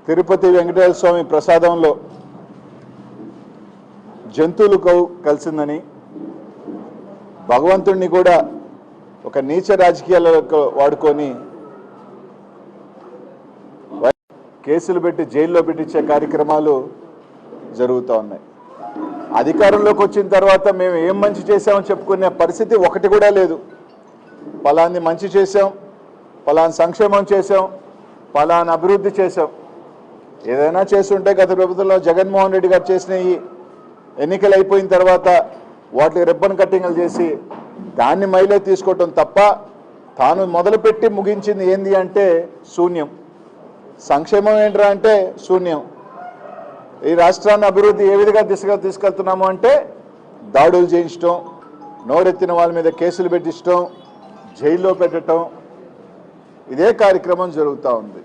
తిరుపతి వెంకటేశ్వర స్వామి ప్రసాదంలో జంతువులు కలిసిందని భగవంతుడిని కూడా ఒక నీచ రాజకీయాలకు వాడుకొని కేసులు పెట్టి జైల్లో పెట్టించే కార్యక్రమాలు జరుగుతూ ఉన్నాయి. అధికారంలోకి వచ్చిన తర్వాత మేము ఏం మంచి చేసామని చెప్పుకునే పరిస్థితి ఒకటి కూడా లేదు. పలాన్ని మంచి చేసాం, పలాని సంక్షేమం చేసాం, పలాని అభివృద్ధి చేసాం. ఏదైనా చేస్తుంటే గత ప్రభుత్వంలో జగన్మోహన్ రెడ్డి గారు చేసినవి ఎన్నికలు అయిపోయిన తర్వాత వాటికి రిబ్బన్ కట్టింగ్లు చేసి దాన్ని మైలేజ్ తీసుకోవటం తప్ప తాను మొదలుపెట్టి ముగించింది ఏంది అంటే శూన్యం. సంక్షేమం ఏంట్రా అంటే శూన్యం. ఈ రాష్ట్రాన్ని అభివృద్ధి ఏ విధంగా దిశగా తీసుకెళ్తున్నాము అంటే దాడులు చేయించడం, నోరెత్తిన వాళ్ళ మీద కేసులు పెట్టించడం, జైల్లో పెట్టడం, ఇదే కార్యక్రమం జరుగుతూ ఉంది.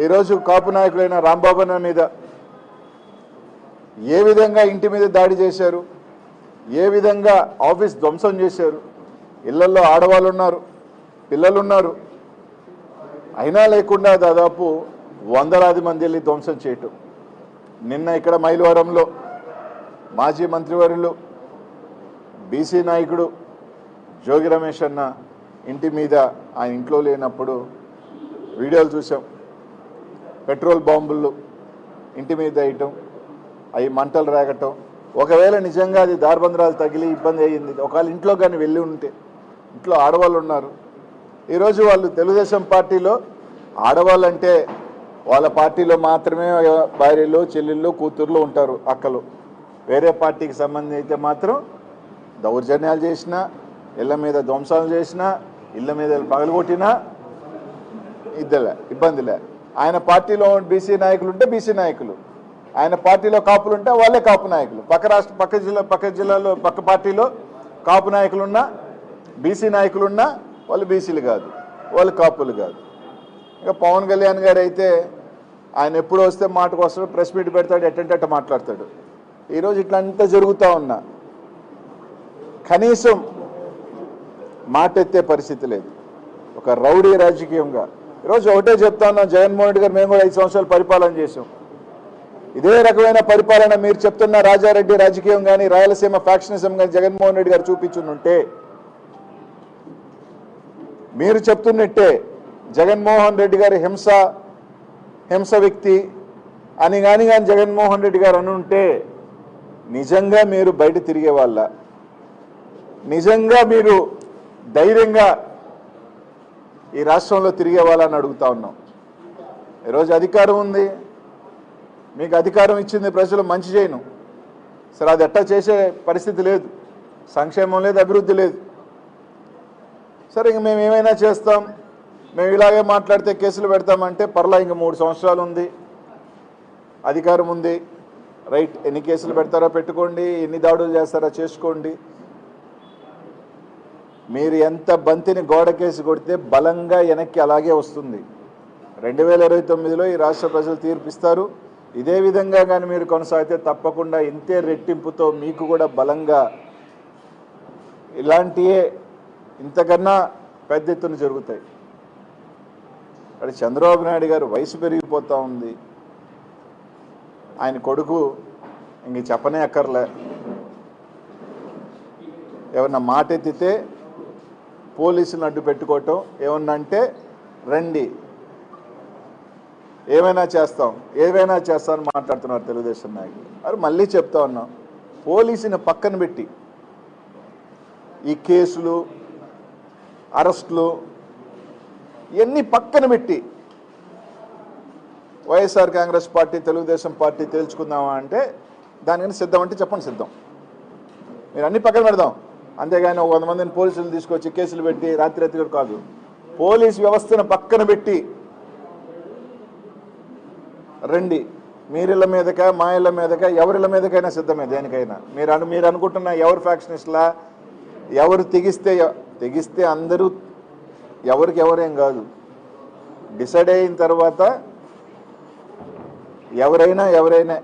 ఈరోజు కాపు నాయకులైన రాంబాబు మీద ఏ విధంగా ఇంటి మీద దాడి చేశారు, ఏ విధంగా ఆఫీస్ ధ్వంసం చేశారు. ఇళ్లలో ఆడవాళ్ళు ఉన్నారు, పిల్లలు ఉన్నారు, అయినా లేకుండా దాదాపు వందలాది మంది వెళ్ళి ధ్వంసం చేయటం. నిన్న ఇక్కడ మైలవరంలో మాజీ మంత్రివర్యులు బీసీ నాయకుడు జోగి రమేష్ అన్న ఇంటి మీద ఆయన ఇంట్లో లేనప్పుడు వీడియోలు చూసాం. పెట్రోల్ బాంబులు ఇంటి మీద వేయటం, అవి మంటలు రేగటం. ఒకవేళ నిజంగా అది దార్బంధరాలు తగిలి ఇబ్బంది అయ్యింది, ఒకవేళ ఇంట్లో కానీ వెళ్ళి ఉంటే, ఇంట్లో ఆడవాళ్ళు ఉన్నారు. ఈరోజు వాళ్ళు తెలుగుదేశం పార్టీలో ఆడవాళ్ళు అంటే వాళ్ళ పార్టీలో మాత్రమే భార్యలు, చెల్లెళ్ళు, కూతుర్లు ఉంటారు, అక్కలు. వేరే పార్టీకి సంబంధించి అయితే మాత్రం దౌర్జన్యాలు చేసినా, ఇళ్ల మీద ధ్వంసాలు చేసినా, ఇళ్ల మీద పగలగొట్టినా ఇబ్బందిలే. ఆయన పార్టీలో బీసీ నాయకులు ఉంటే బీసీ నాయకులు, ఆయన పార్టీలో కాపులు ఉంటే వాళ్ళే కాపు నాయకులు. పక్క జిల్లాలో పక్క పార్టీలో కాపు నాయకులున్నా, బీసీ నాయకులున్నా వాళ్ళు బీసీలు కాదు, వాళ్ళు కాపులు కాదు. ఇక పవన్ కళ్యాణ్ గారు అయితే ఆయన ఎప్పుడు వస్తే మాటకు వస్తాడు, ప్రెస్ మీట్ పెడతాడు, ఎట్టంటే మాట్లాడతాడు. ఈరోజు ఇట్లా అంతా జరుగుతూ ఉన్నా కనీసం మాట ఎత్తే పరిస్థితి లేదు. ఒక రౌడీ రాజకీయంగా ఈరోజు ఒకటే చెప్తా ఉన్నాం, జగన్మోహన్ రెడ్డి గారు మేము కూడా 5 సంవత్సరాలు పరిపాలన చేసాం. ఇదే రకమైన పరిపాలన మీరు చెప్తున్న రాజారెడ్డి రాజకీయం కానీ, రాయలసీమ ఫ్యాక్షనిజం కానీ జగన్మోహన్ రెడ్డి గారు చూపించుంటే, మీరు చెప్తున్నట్టే జగన్మోహన్ రెడ్డి గారి హింస వ్యక్తి అని కానీ జగన్మోహన్ రెడ్డి గారు అనుంటే నిజంగా మీరు బయట తిరిగే వాళ్ళ, నిజంగా మీరు ధైర్యంగా ఈ రాష్ట్రంలో తిరిగే వాళ్ళని అడుగుతా ఉన్నాం. ఈరోజు అధికారం ఉంది, మీకు అధికారం ఇచ్చింది ప్రజలు, మంచి చేయను సరే, అది ఎట్టా చేసే పరిస్థితి లేదు, సంక్షేమం లేదు, అభివృద్ధి లేదు. సరే ఇంక మేము ఏమైనా చేస్తాం, మేము ఇలాగే మాట్లాడితే కేసులు పెడతామంటే పర్లా, ఇంక 3 సంవత్సరాలు ఉంది, అధికారం ఉంది, రైట్. ఎన్ని కేసులు పెడతారో పెట్టుకోండి, ఎన్ని దాడులు చేస్తారో చేసుకోండి. మీరు ఎంత బంతిని గోడ కేసు కొడితే బలంగా వెనక్కి అలాగే వస్తుంది. 2029లో ఈ రాష్ట్ర ప్రజలు తీర్పిస్తారు. ఇదే విధంగా కానీ మీరు కొనసాగితే తప్పకుండా ఇంతే రెట్టింపుతో మీకు కూడా బలంగా ఇలాంటియే ఇంతకన్నా పెద్ద ఎత్తున జరుగుతాయి. అక్కడ చంద్రబాబు నాయుడు గారు వయసు పెరిగిపోతూ ఉంది, ఆయన కొడుకు ఇంక చెప్పనే అక్కర్లే. ఏమన్నా మాట ఎత్తితే పోలీసులను అడ్డు పెట్టుకోవటం, ఏమన్నా అంటే రండి ఏమైనా చేస్తామని మాట్లాడుతున్నారు తెలుగుదేశం నాయకులు. అది మళ్ళీ చెప్తా ఉన్నాం, పోలీసుని పక్కన పెట్టి ఈ కేసులు, అరెస్టులు ఇవన్నీ పక్కన పెట్టి వైఎస్ఆర్ కాంగ్రెస్ పార్టీ, తెలుగుదేశం పార్టీ తేల్చుకుందామా అంటే దానికని సిద్ధం అంటే చెప్పండి, సిద్ధం. మీరు అన్ని పక్కన పెడదాం, అంతేగాని 100 మందిని పోలీసులు తీసుకొచ్చి కేసులు పెట్టి రాత్రి కాదు. పోలీస్ వ్యవస్థను పక్కన పెట్టి రండి, మీరిళ్ళ మీదకా మా ఇళ్ళ మీదకా ఎవరిళ్ళ మీదకైనా సిద్ధమే, దేనికైనా. మీరు అనుకుంటున్న ఎవరు ఫ్యాక్షనిస్ట్లా, ఎవరు తెగిస్తే అందరూ ఎవరేం కాదు, డిసైడ్ అయిన తర్వాత ఎవరైనా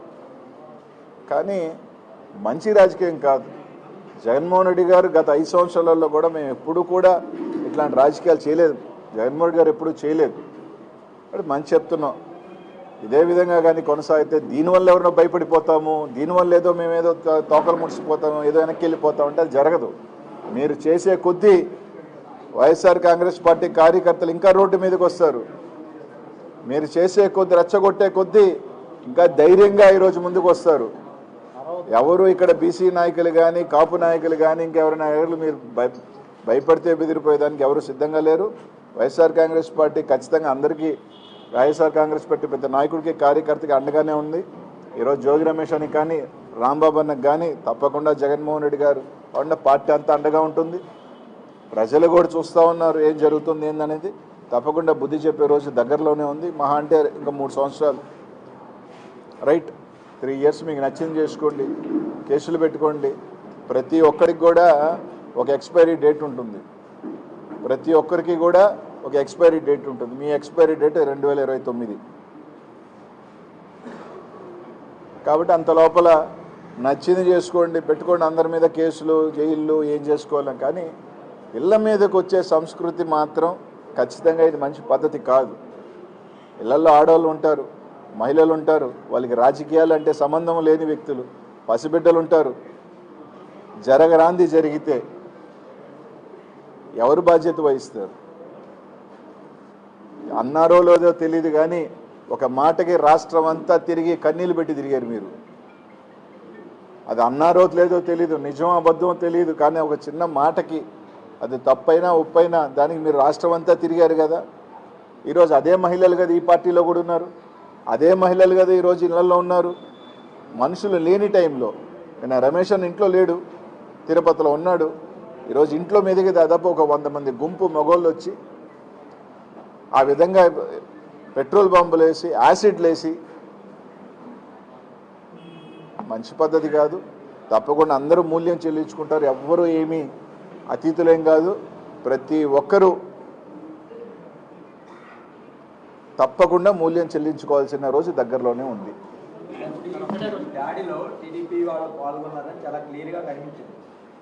కానీ మంచి రాజకీయం కాదు. జగన్మోహన్ రెడ్డి గారు గత 5 సంవత్సరాలలో కూడా మేము ఎప్పుడు కూడా ఇట్లాంటి రాజకీయాలు చేయలేదు, జగన్మోహన్ రెడ్డి గారు ఎప్పుడూ చేయలేదు. అది మంచి చెప్తున్నాం. ఇదే విధంగా కానీ కొనసాగితే దీనివల్ల ఎవరినో భయపడిపోతాము, దీనివల్ల ఏదో మేమేదో తోకలు ముడిచిపోతాము, ఏదో వెనక్కి వెళ్ళిపోతాం అంటే అది జరగదు. మీరు చేసే కొద్దీ వైఎస్ఆర్ కాంగ్రెస్ పార్టీ కార్యకర్తలు ఇంకా రోడ్డు మీదకి వస్తారు. మీరు చేసే కొద్దీ రెచ్చగొట్టే కొద్దీ ఇంకా ధైర్యంగా ఈరోజు ముందుకు వస్తారు. ఎవరు ఇక్కడ బీసీ నాయకులు కానీ కాపు నాయకులు కానీ ఇంకెవరి నాయకులు మీరు భయపడితే బెదిరిపోయేదానికి ఎవరు సిద్ధంగా లేరు. వైఎస్ఆర్ కాంగ్రెస్ పార్టీ ఖచ్చితంగా అందరికీ వైఎస్ఆర్ కాంగ్రెస్ పార్టీ పెద్ద నాయకుడికి కార్యకర్తకి అండగానే ఉంది. ఈరోజు జోగి రమేష్ అని కానీ రాంబాబు అన్నకు కానీ తప్పకుండా జగన్మోహన్ రెడ్డి గారు అండ పార్టీ అంతా అండగా ఉంటుంది. ప్రజలు కూడా చూస్తూ ఉన్నారు ఏం జరుగుతుంది ఏందనేది. తప్పకుండా బుద్ధి చెప్పే రోజు దగ్గరలోనే ఉంది. మహా అంటే ఇంకా 3 సంవత్సరాలు రైట్ 3 ఇయర్స్ మీకు నచ్చింది చేసుకోండి, కేసులు పెట్టుకోండి. ప్రతి ఒక్కరికి కూడా ఒక ఎక్స్పైరీ డేట్ ఉంటుంది. ప్రతి ఒక్కరికి కూడా ఒక ఎక్స్పైరీ డేట్ ఉంటుంది. మీ ఎక్స్పైరీ డేట్ 2029. కాబట్టి అంత లోపల నచ్చింది చేసుకోండి, పెట్టుకోండి. అందరి మీద కేసులు, జైళ్ళు ఏం చేసుకోవాలి. కానీ ఇళ్ల మీదకి వచ్చే సంస్కృతి మాత్రం ఖచ్చితంగా ఇది మంచి పద్ధతి కాదు. ఇళ్లలో ఆడవాళ్ళు ఉంటారు, మహిళలు ఉంటారు, వాళ్ళకి రాజకీయాలు అంటే సంబంధం లేని వ్యక్తులు, పసిబిడ్డలు ఉంటారు. జరగరాంది జరిగితే ఎవరు బాధ్యత వహిస్తారు? అన్నారో లేదో తెలియదు కానీ ఒక మాటకి రాష్ట్రం అంతా తిరిగి కన్నీళ్ళు పెట్టి తిరిగారు మీరు. అది అన్నారో లేదో తెలీదు, నిజం అబద్ధం తెలియదు, కానీ ఒక చిన్న మాటకి అది తప్పైనా ఒప్పైనా దానికి మీరు రాష్ట్రం అంతా తిరిగారు కదా. ఈరోజు అదే మహిళలు కదా ఈ పార్టీలో కూడా ఉన్నారు, అదే మహిళలు కదా ఈరోజు ఇళ్లలో ఉన్నారు. మనుషులు లేని టైంలో నేను రమేష్ అన్న ఇంట్లో లేడు, తిరుపతిలో ఉన్నాడు. ఈరోజు ఇంట్లో మీదకి దాదాపు ఒక 100 మంది గుంపు మగోళ్ళు వచ్చి ఆ విధంగా పెట్రోల్ బాంబులు వేసి యాసిడ్లు వేసి మంచి పద్ధతి కాదు. తప్పకుండా అందరూ మూల్యం చెల్లించుకుంటారు. ఎవ్వరూ ఏమీ అతీతులేం కాదు. ప్రతి ఒక్కరూ తప్పకుండా మూల్యం చెల్లించుకోవాల్సిన రోజు దగ్గరలోనే ఉంది. దాడిలో టీడీపీ వాళ్ళు పాల్గొన్నారని చాలా క్లియర్గా కనిపించింది.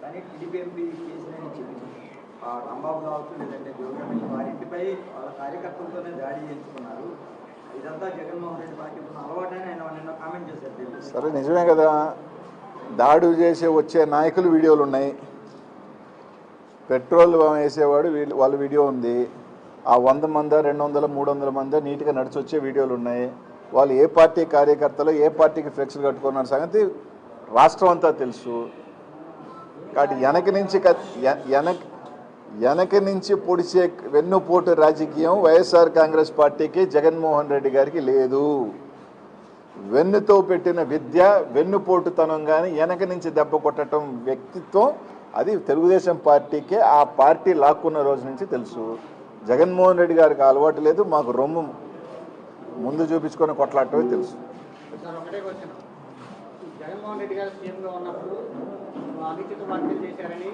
కానీ టీడీపీ ఎంపీ కేసీఆర్ చెప్పింది రాంబాబు కావచ్చు లేదంటే జోగి రమేష్ వారి ఇంటిపై వాళ్ళ కార్యకర్తలతోనే దాడి చేయించుకున్నారు. ఇదంతా జగన్మోహన్ రెడ్డి పార్టీ అలవాటని ఆయన నిన్న కామెంట్ చేశారు. సరే నిజమే కదా, దాడి చేసే వచ్చే నాయకులు వీడియోలు ఉన్నాయి, పెట్రోల్ వేసేవాడు వాళ్ళ వీడియో ఉంది. ఆ 100 మంది 200 300 మంది నీట్గా నడిచి వచ్చే వీడియోలు ఉన్నాయి. వాళ్ళు ఏ పార్టీ కార్యకర్తలు ఏ పార్టీకి ఫ్లెక్స్లు కట్టుకున్న సంగతి రాష్ట్రం అంతా తెలుసు. కాబట్టి వెనక నుంచి పొడిచే వెన్నుపోటు రాజకీయం వైఎస్ఆర్ కాంగ్రెస్ పార్టీకి జగన్మోహన్ రెడ్డి గారికి లేదు. వెన్నుతో పెట్టిన విద్య వెన్నుపోటుతనం కానీ వెనక నుంచి దెబ్బ కొట్టడం వ్యక్తిత్వం అది తెలుగుదేశం పార్టీకే ఆ పార్టీ లాక్కున్న రోజు నుంచి తెలుసు. జగన్మోహన్ రెడ్డి గారికి అలవాటు లేదు, మాకు రొమ్ము ముందు చూపించుకొని కొట్లాడటమే తెలుసు. జగన్మోహన్ రెడ్డి గారు సీఎంగా ఉన్నప్పుడు అనుచిత వ్యాఖ్యలు చేశారని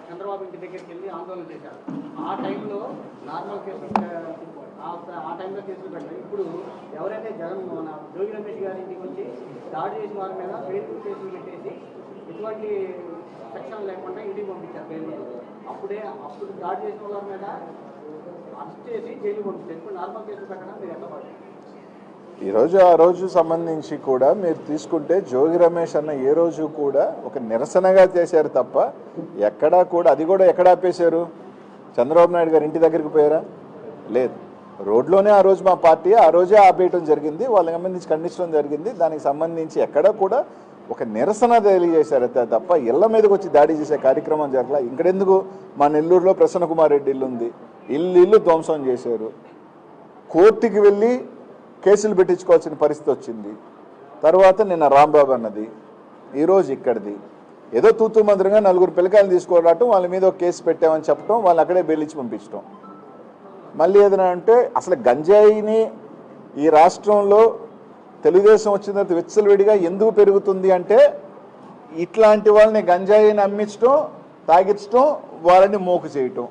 చంద్రబాబు ఇంటి దగ్గరికి వెళ్ళి ఆందోళన చేశారు. ఆ టైంలో నార్మల్ కేసులు ఆ టైంలో కేసులు పెట్టారు. ఇప్పుడు ఎవరైతే జోగి రమేష్ గారి ఇంటికి వచ్చి దాడి చేసిన వారి మీద ఫేస్బుక్ కేసులు పెట్టేసి ఎటువంటి సెక్షన్ లేకుండా ఇంటికి పంపించారు బెయిల్ మీద. అప్పుడు దాడి చేసిన వాళ్ళ మీద అరెస్ట్ చేసి జైలు పంపించారు. ఇప్పుడు నార్మల్ కేసులు పెట్టడం మీరు ఎంత పడుతుంది? ఆ రోజు సంబంధించి కూడా మీరు తీసుకుంటే జోగి రమేష్ అన్న ఏ రోజు కూడా ఒక నిరసనగా చేశారు తప్ప ఎక్కడా కూడా అది కూడా ఎక్కడ ఆపేశారు? చంద్రబాబు నాయుడు గారు ఇంటి దగ్గరికి పోయారా? లేదు. రోడ్లోనే ఆ రోజు మా పార్టీ ఆ రోజే ఆపేయటం జరిగింది, వాళ్ళకి సంబంధించి ఖండించడం జరిగింది. దానికి సంబంధించి ఎక్కడా కూడా ఒక నిరసన తెలియజేశారు తప్ప ఇళ్ల మీదకి వచ్చి దాడి చేసే కార్యక్రమం జరగల. ఇక్కడెందుకు మా నెల్లూరులో ప్రసన్న కుమార్ రెడ్డి ఇల్లు ఉంది, ఇల్లు ధ్వంసం చేశారు. కోర్టుకి వెళ్ళి కేసులు పెట్టించుకోవాల్సిన పరిస్థితి వచ్చింది. తర్వాత నిన్న రాంబాబు అన్నది, ఈరోజు ఇక్కడిది. ఏదో తూతూ మంత్రంగా 4 పిల్లకాయలు తీసుకోవడం, వాళ్ళ మీద ఒక కేసు పెట్టామని చెప్పడం, వాళ్ళు అక్కడే బెయిలించి పంపించడం. మళ్ళీ ఏదైనా అంటే అసలు గంజాయిని ఈ రాష్ట్రంలో తెలుగుదేశం వచ్చిన తర్వాత విచ్చలవిడిగా ఎందుకు పెరుగుతుంది అంటే ఇట్లాంటి వాళ్ళని గంజాయిని అమ్మించడం, తాగించడం, వాళ్ళని మోకు చేయటం.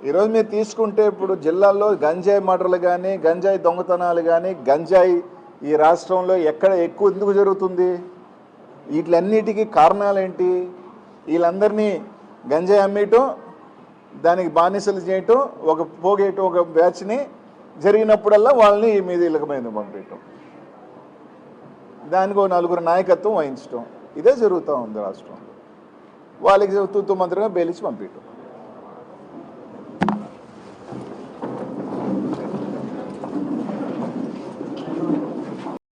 ఈరోజు మీరు తీసుకుంటే ఇప్పుడు జిల్లాల్లో గంజాయి మర్డర్లు కానీ గంజాయి దొంగతనాలు కానీ గంజాయి ఈ రాష్ట్రంలో ఎక్కడ ఎక్కువ ఎందుకు జరుగుతుంది? వీటిలన్నిటికీ కారణాలు ఏంటి? వీళ్ళందరినీ గంజాయి అమ్మేయటం, దానికి బానిసలు చేయటం, ఒక పోగేయటం, ఒక బ్యాచ్ని జరిగినప్పుడల్లా వాళ్ళని మీద ఇళ్ళక మీద పంపించడం, దానికి ఒక నలుగురు నాయకత్వం వహించడం, ఇదే జరుగుతూ ఉంది రాష్ట్రంలో. వాళ్ళకి తూతు మంత్రిగా బెయిలిచ్చి పంపించడం.